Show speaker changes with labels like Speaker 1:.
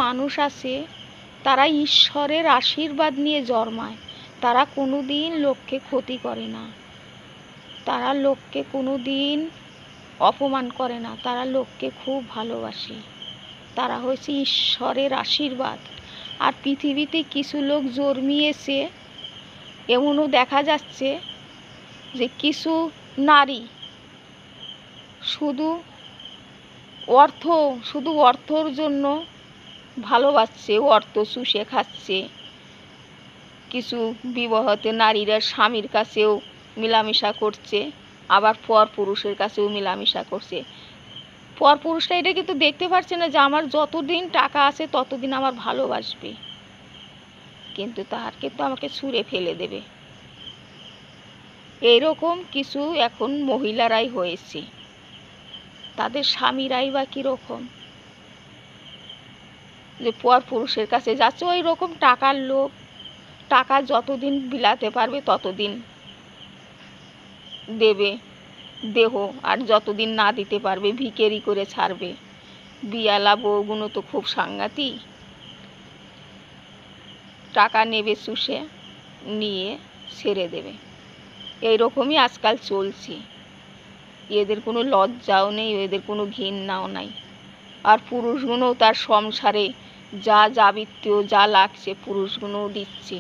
Speaker 1: মানুষ আছে তারা ঈশ্বরের আশীর্বাদ নিয়ে জন্মায়, তারা কোনো দিন লোককে ক্ষতি করে না, তারা লোককে কোনো দিন অপমান করে না, তারা লোককে খুব ভালোবাসে। তারা হচ্ছে ঈশ্বরের আশীর্বাদ। আর পৃথিবীতে কিছু লোক জন্মিয়েছে, এমনও দেখা যাচ্ছে যে কিছু নারী শুধু অর্থর জন্য ভালোবাসছে, অর্থ চুষে খাচ্ছে। কিছু বিবাহতে নারীরা স্বামীর কাছেও মেলামেশা করছে, আবার পর পুরুষের কাছেও মেলামেশা করছে। পর পুরুষটা এটা কিন্তু দেখতে পারছে না যে আমার যতদিন টাকা আছে ততদিন আমার ভালোবাসবে, কিন্তু তাহার কিন্তু আমাকে ছুঁড়ে ফেলে দেবে। এইরকম কিছু এখন মহিলারাই হয়েছে, তাদের স্বামীরাই বা কীরকম, যে পর পুরুষের কাছে যাচ্ছে ওই রকম টাকার লোভ। টাকা যতদিন বিলাতে পারবে ততদিন দেবে দেহ, আর যতদিন না দিতে পারবে ভিখারি করে ছাড়বে। বিয়ালা বউগুলো তো খুব সাংঘাতিক, টাকা নেবে চুষে নিয়ে ছেড়ে দেবে। এইরকমই আজকাল চলছে। এদের কোনো লজ্জাও নেই, এদের কোনো ঘৃণাও নাই। আর পুরুষগুলোও তার সংসারে যা যাবতীয় যা লাগছে পুরুষগুলোও দিচ্ছে।